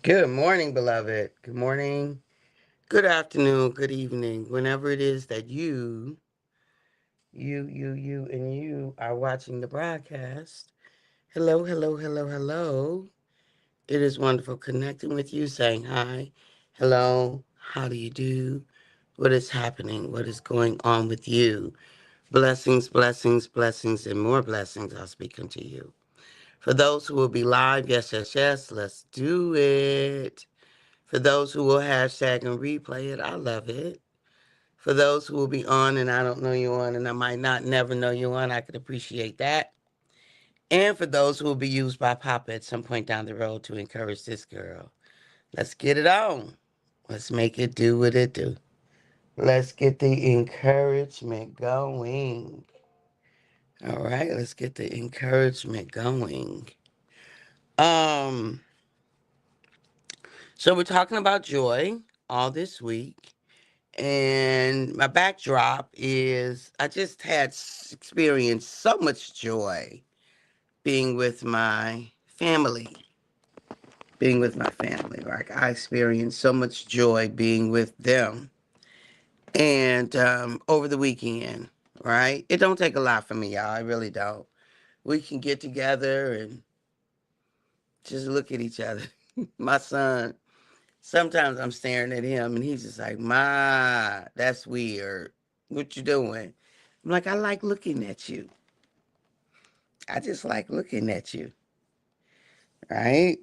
Good morning, beloved. Good morning, good afternoon, good evening, whenever it is that you are watching the broadcast. Hello, hello, hello, hello. It is wonderful connecting with you, saying hi, hello, how do you do? What is happening? What is going on with you? Blessings, blessings, blessings, and more blessings are speaking to you. For those who will be live, yes, yes, yes, let's do it. For those who will hashtag and replay it, I love it. For those who will be on and I don't know you on and I might not never know you on, I could appreciate that. And for those who will be used by Papa at some point down the road to encourage this girl, let's get it on. Let's make it do what it do. Let's get the encouragement going. All right, let's get the encouragement going. Um, so we're talking about joy all this week. And my backdrop is I just had experienced so much joy being with my family. Being with my family. Like I experienced so much joy being with them. And over the weekend, right? It don't take a lot for me, y'all. I really don't. We can get together and just look at each other. My son, sometimes I'm staring at him and he's just like, Ma, that's weird. What you doing? I'm like, I like looking at you. I just like looking at you, right?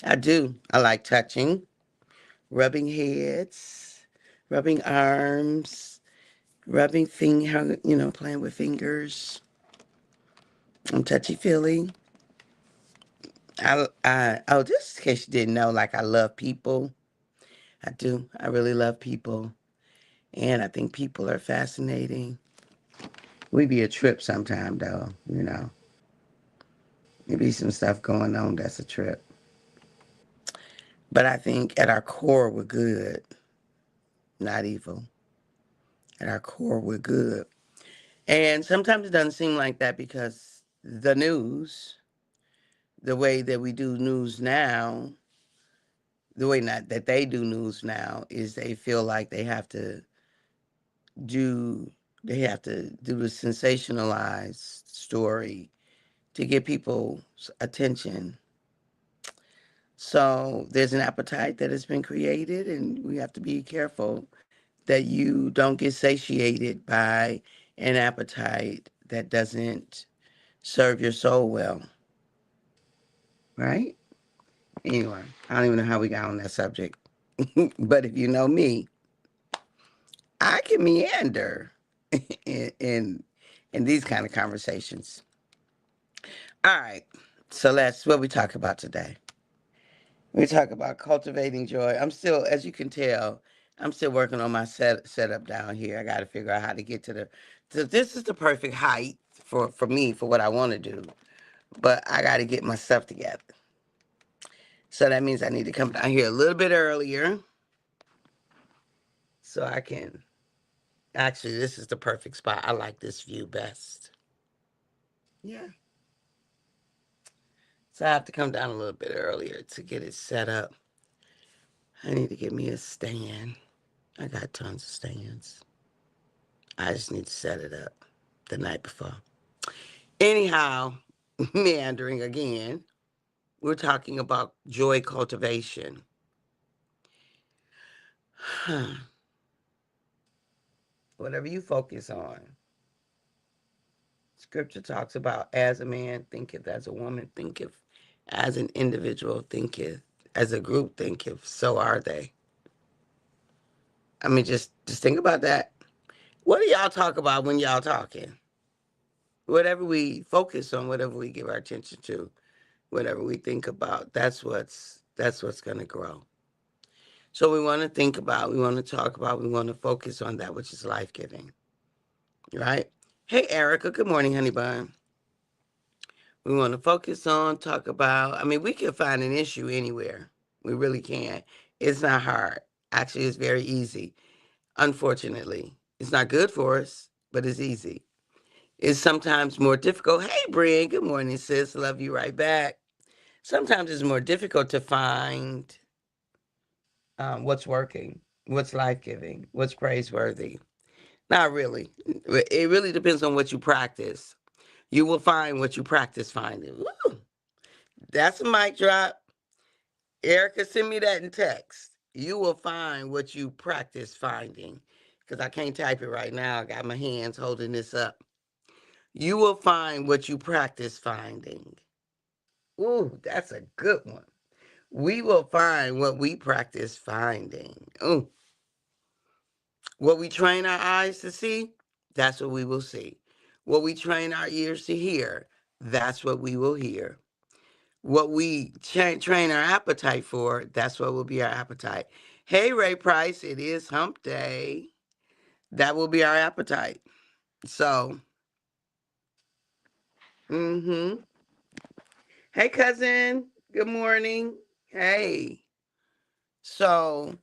I do. I like touching, rubbing heads, rubbing arms, rubbing playing with fingers. I'm touchy feely. Just in case you didn't know, like I love people. I do. I really love people. And I think people are fascinating. We be a trip sometime though. There be some stuff going on that's a trip. But I think at our core we're good, not evil. At our core we're good. And sometimes it doesn't seem like that because the news, the way that we do news now, the way not that they do news now is they feel like do they have to do the sensationalized story to get people's attention. So there's an appetite that has been created, and we have to be careful that you don't get satiated by an appetite that doesn't serve your soul well, right? Anyway, I don't even know how we got on that subject. But if you know me, I can meander in, in in these kind of conversations. All right. So that's what we talk about today. We talk about cultivating joy. I'm still, as you can tell, I'm still working on my setup down here. I got to figure out how to get to the. So this is the perfect height for me for what I want to do, but I got to get my stuff together. So that means I need to come down here a little bit earlier so I can. Actually, this is the perfect spot. I like this view best. Yeah. So I have to come down a little bit earlier to get it set up. I need to get me a stand. I got tons of stands. I just need to set it up the night before. Anyhow, meandering again, we're talking about joy cultivation. Whatever you focus on. Scripture talks about as a man thinketh, as a woman thinketh, as an individual thinketh, as a group thinketh, so are they. I mean, just think about that. What do y'all talk about when y'all talking? Whatever we focus on, whatever we give our attention to, whatever we think about, that's what's gonna grow. So we want to think about, we want to talk about, we want to focus on that which is life giving, right? Hey, Erica. Good morning, honey bun. We want to focus on, talk about. I mean, we can find an issue anywhere. We really can. It's not hard. Actually, it's very easy. Unfortunately, it's not good for us, but it's easy. It's sometimes more difficult. Hey, Brian. Good morning, sis. Love you right back. Sometimes it's more difficult to find what's working, what's life giving, what's praiseworthy. Not really. It really depends on what you practice. You will find what you practice finding. Woo! That's a mic drop. Erica, send me that in text. You will find what you practice finding. Because I can't type it right now. I got my hands holding this up. You will find what you practice finding. Ooh, that's a good one. We will find what we practice finding. Ooh, what we train our eyes to see, that's what we will see. What we train our ears to hear, that's what we will hear. What we train our appetite for, that's what will be our appetite. Hey, Ray Price, it is hump day. That will be our appetite. So, mm-hmm. Hey, cousin. Good morning. Hey. So,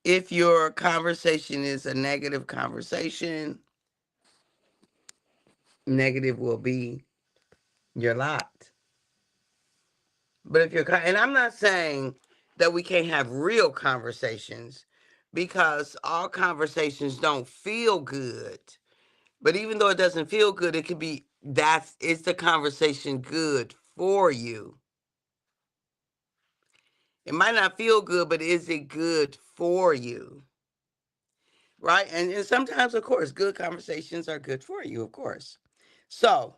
if your conversation is a negative conversation, negative will be your lot. But if you're, and I'm not saying that we can't have real conversations because all conversations don't feel good. But even though it doesn't feel good, it could be is the conversation good for you? It might not feel good, but is it good for you? Right? And sometimes, of course, good conversations are good for you, of course. So,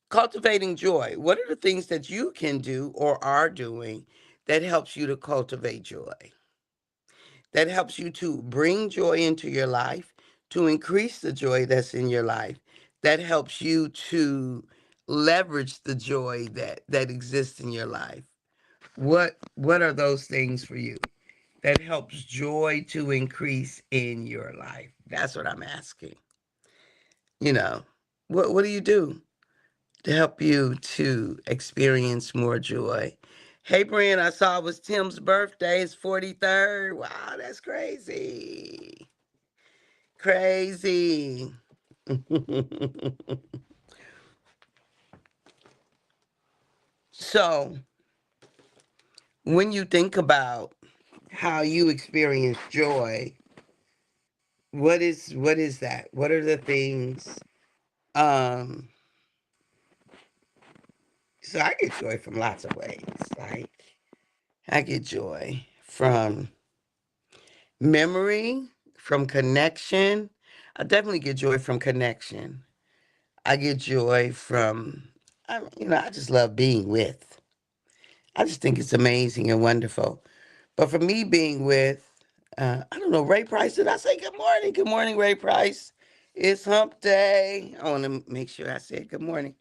cultivating joy. What are the things that you can do or are doing that helps you to cultivate joy? That helps you to bring joy into your life, to increase the joy that's in your life. That helps you to leverage the joy that exists in your life. What are those things for you that helps joy to increase in your life? That's what I'm asking. You know, what do you do to help you to experience more joy? Hey, Brian, I saw it was Tim's birthday. It's 43rd. Wow, that's crazy. Crazy. So, when you think about how you experience joy, what is that? What are the things? Um, so I get joy from lots of ways. Like I get joy from memory, from connection. I definitely get joy from connection. I get joy from, I just love being with. I just think it's amazing and wonderful. But for me being with, I don't know, Ray Price, did I say good morning? Good morning, Ray Price. It's hump day. I want to make sure I said good morning.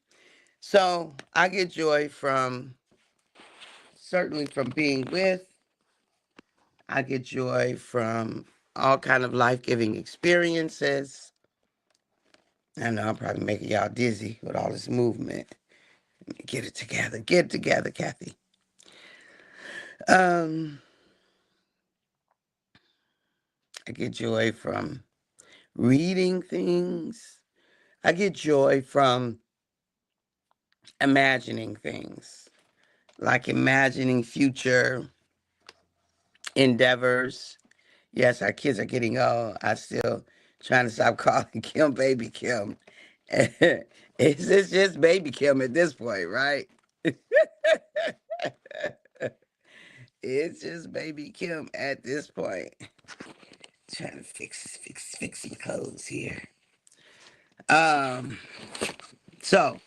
So I get joy from, certainly from being with. I get joy from all kind of life-giving experiences. I know I'm probably making y'all dizzy with all this movement. Get it together. Get it together, Kathy. Um, I get joy from reading things. I get joy from imagining things, like imagining future endeavors. Yes, our kids are getting old. I still trying to stop calling Kim baby Kim. It's just baby Kim at this point, right? It's just baby Kim at this point. Trying to fix some clothes here. Um, so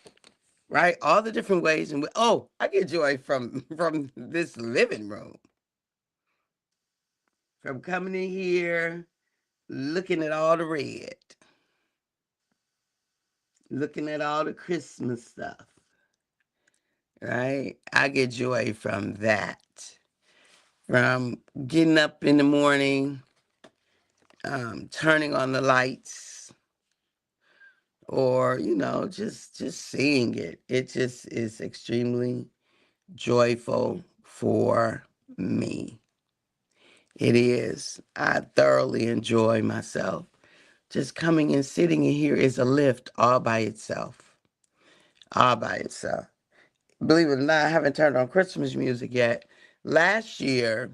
right, all the different ways and oh, I get joy from this living room, from coming in here, looking at all the red, looking at all the Christmas stuff. Right, I get joy from that. From getting up in the morning, turning on the lights, or just seeing it. It just is extremely joyful for me. It is. I thoroughly enjoy myself. Just coming and sitting in here is a lift all by itself. All by itself. Believe it or not, I haven't turned on Christmas music yet. Last year,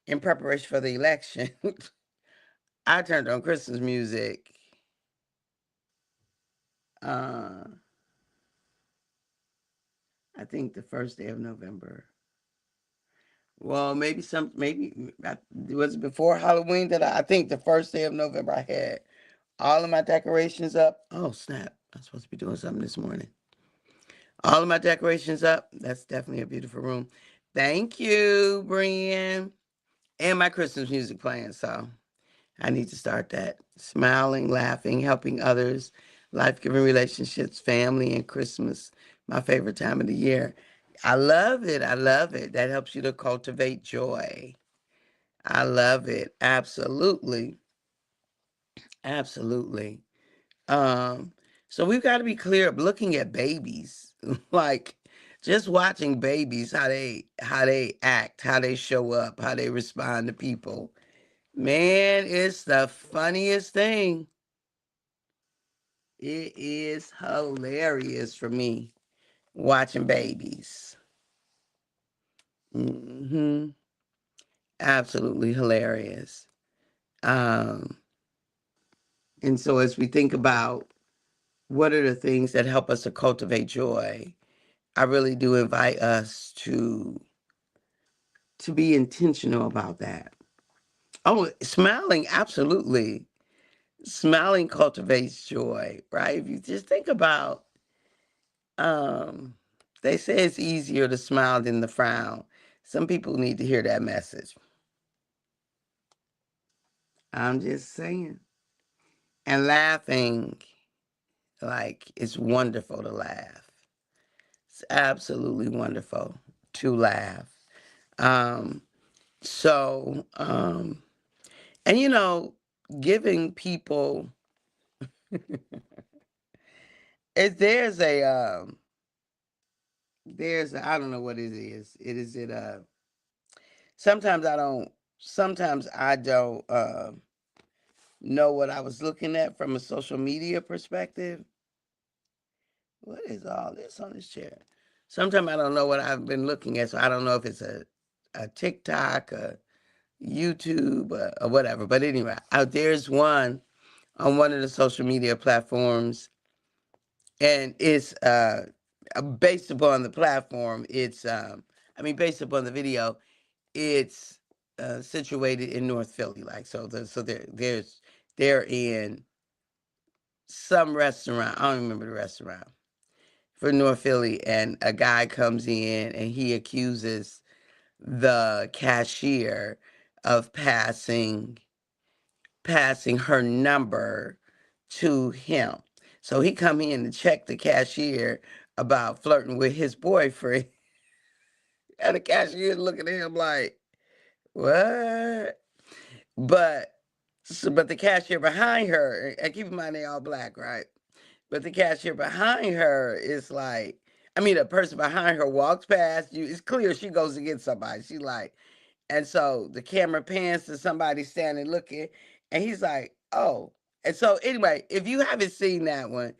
in preparation for the election, I turned on Christmas music. Uh, I think the first day of November. Well, it was before Halloween that I think the first day of November I had all of my decorations up. Oh snap! I'm supposed to be doing something this morning. All of my decorations up. That's definitely a beautiful room. Thank you, Brian. And my Christmas music playing. So I need to start that. Smiling, laughing, helping others, life giving relationships, family, and Christmas. My favorite time of the year. I love it. I love it. That helps you to cultivate joy. I love it. Absolutely. Absolutely. Um, so we've got to be clear looking at babies, like just watching babies, how they act, how they show up, how they respond to people. Man, it's the funniest thing. It is hilarious for me watching babies. Hmm. Absolutely hilarious. Um, and so as we think about what are the things that help us to cultivate joy, I really do invite us to be intentional about that. Oh, smiling, absolutely. Smiling cultivates joy, right? If you just think about, um, they say it's easier to smile than to frown. Some people need to hear that message. I'm just saying. And laughing, like, it's wonderful to laugh. It's absolutely wonderful to laugh. Um, so, and giving people, there's I don't know what it is. Sometimes I don't know what I was looking at from a social media perspective. What is all this on this chair? Sometimes I don't know what I've been looking at, so I don't know if it's a TikTok, a YouTube, or whatever. But anyway, out there's one on one of the social media platforms, and it's based upon the platform. Based upon the video, it's situated in North Philly. Like they're in some restaurant. I don't remember the restaurant for North Philly, and a guy comes in and he accuses the cashier of passing her number to him. So he come in to check the cashier about flirting with his boyfriend, and the cashier looking at him like, "What?" But but the cashier behind her, and keep in mind they all black, right? But the cashier behind her is like, the person behind her walks past you. It's clear she goes to get somebody. She like, and so the camera pans to somebody standing looking, and he's like, "Oh." And so anyway, if you haven't seen that one,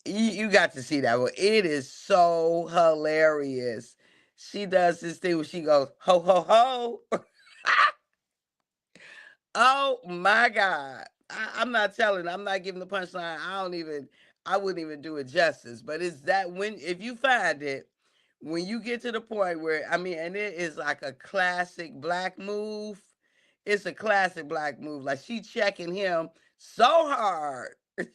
you got to see that one. It is so hilarious. She does this thing where she goes, "Ho ho ho." Oh my God. I'm not telling, I'm not giving the punchline. I wouldn't even do it justice. But it's that when, if you find it, when you get to the point where, and it is like a classic black move. It's a classic black move. Like she checking him so hard.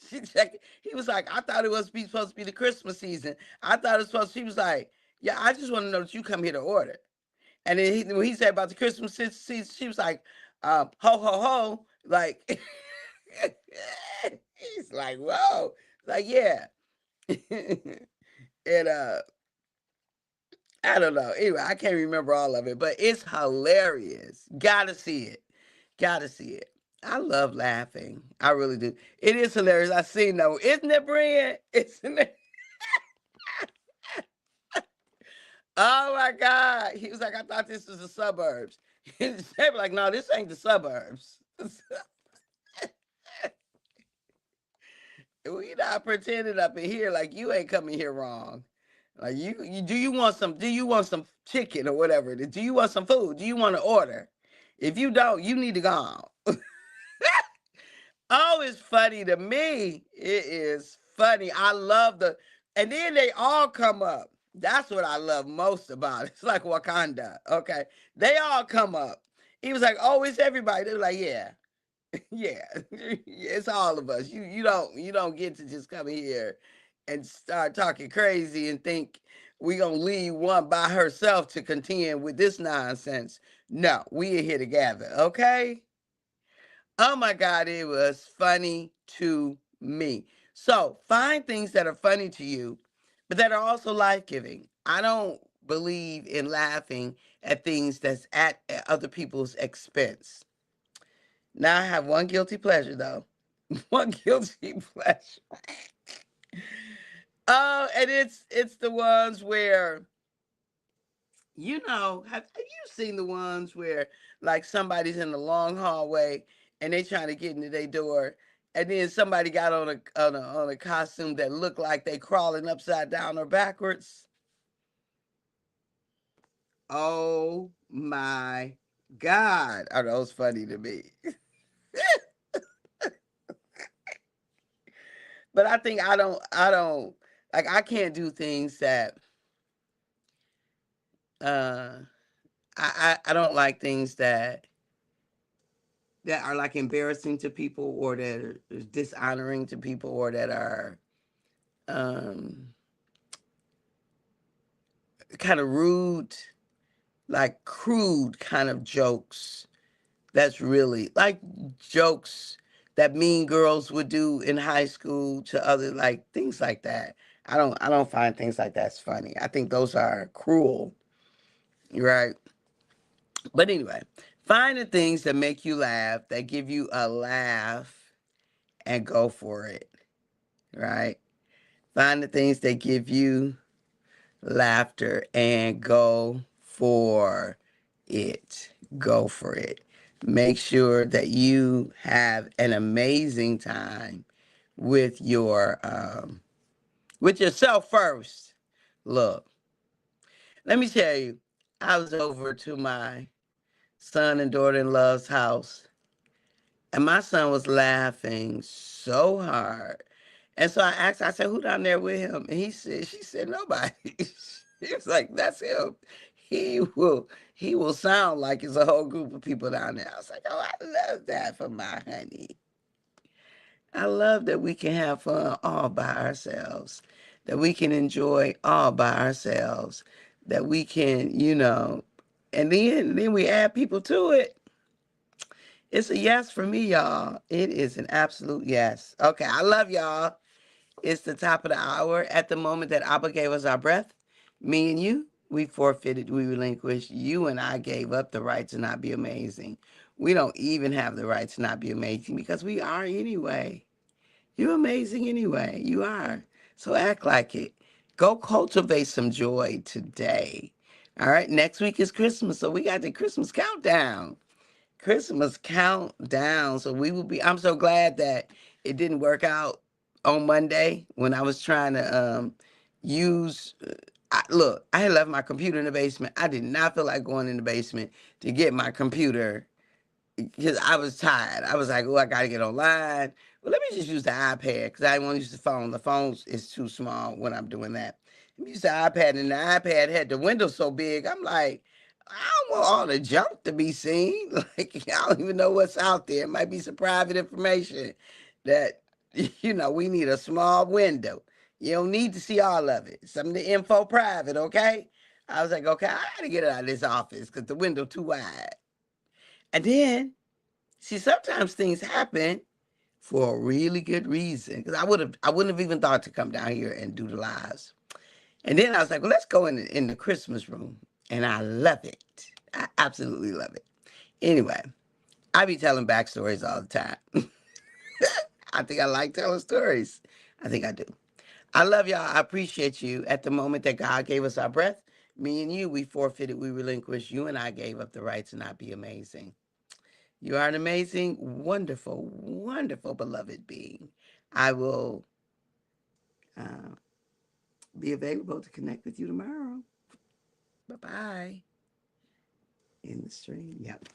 She checking. He was like, I thought it was supposed to be the Christmas season. I thought it was supposed to, she was like, yeah, I just want to know that you come here to order. And then when he said about the Christmas season, she was like, ho, ho, ho. Like, he's like, whoa. Like, yeah. and I don't know. Anyway, I can't remember all of it, but it's hilarious. Gotta see it. Gotta see it. I love laughing. I really do. It is hilarious. I seen though, isn't it, Brian? Isn't it? Oh my God. He was like, I thought this was the suburbs. They were like, no, this ain't the suburbs. We not pretending up in here like you ain't coming here wrong. Like do you want some chicken or whatever? Do you want some food? Do you want to order? If you don't, you need to go home. Oh, it's funny to me. It is funny. I love and then they all come up. That's what I love most about it. It's like Wakanda. Okay. They all come up. He was like, oh, it's everybody. They're like, yeah. Yeah. It's all of us. You don't get to just come here and start talking crazy and think we gonna leave one by herself to contend with this nonsense. No, we are here together, okay? Oh my God, it was funny to me. So find things that are funny to you, but that are also life giving. I don't believe in laughing at things that's at other people's expense. Now I have one guilty pleasure though. One guilty pleasure. Oh, and it's the ones where have you seen the ones where like somebody's in the long hallway and they trying to get into their door, and then somebody got on a costume that looked like they crawling upside down or backwards? Oh my God, are those funny to me? But I don't like I can't do things that uh I don't like things that are like embarrassing to people or that are dishonoring to people or that are um, kind of rude, like crude kind of jokes. That's really like jokes that mean girls would do in high school to other like things like that. I don't find things like that's funny. I think those are cruel, right? But anyway, find the things that make you laugh, that give you a laugh, and go for it, right? Find the things that give you laughter and go for it. Go for it. Make sure that you have an amazing time with with yourself first. Look, let me tell you, I was over to my son and daughter-in-law's house, and my son was laughing so hard. And so I asked, I said, who down there with him? And she said, nobody. He was like, that's him. He will sound like it's a whole group of people down there. I was like, oh, I love that for my honey. I love that we can have fun all by ourselves, that we can enjoy all by ourselves, that we can, and then we add people to it. It's a yes for me, y'all. It is an absolute yes. Okay, I love y'all. It's the top of the hour. At the moment that Abba gave us our breath, me and you, we forfeited, we relinquished. You and I gave up the right to not be amazing. We don't even have the right to not be amazing because we are anyway. You're amazing anyway. You are. So act like it. Go cultivate some joy today. All right, next week is Christmas, so we got the Christmas countdown. Christmas countdown. So I'm so glad that it didn't work out on Monday when I was trying to use. Look, I had left my computer in the basement. I did not feel like going in the basement to get my computer because I was tired. I was like, oh, I got to get online. Well, let me just use the iPad because I didn't want to use the phone. The phone is too small when I'm doing that. Let me use the iPad, and the iPad had the window so big. I'm like, I don't want all the junk to be seen. Like, I don't even know what's out there. It might be some private information that, we need a small window. You don't need to see all of it. Some of the info private, okay? I was like, okay, I got to get it out of this office because the window too wide. And then see, sometimes things happen for a really good reason. Because I wouldn't have even thought to come down here and do the lives. And then I was like, well, let's go in the Christmas room, and I love it. I absolutely love it. Anyway, I be telling backstories all the time. I think I like telling stories. I think I do. I love y'all. I appreciate you. At the moment that God gave us our breath, me and you, we forfeited, we relinquished. You and I gave up the right to not be amazing. You are an amazing, wonderful, wonderful, beloved being. I will uh, be available to connect with you tomorrow Bye bye. in the stream. Yep.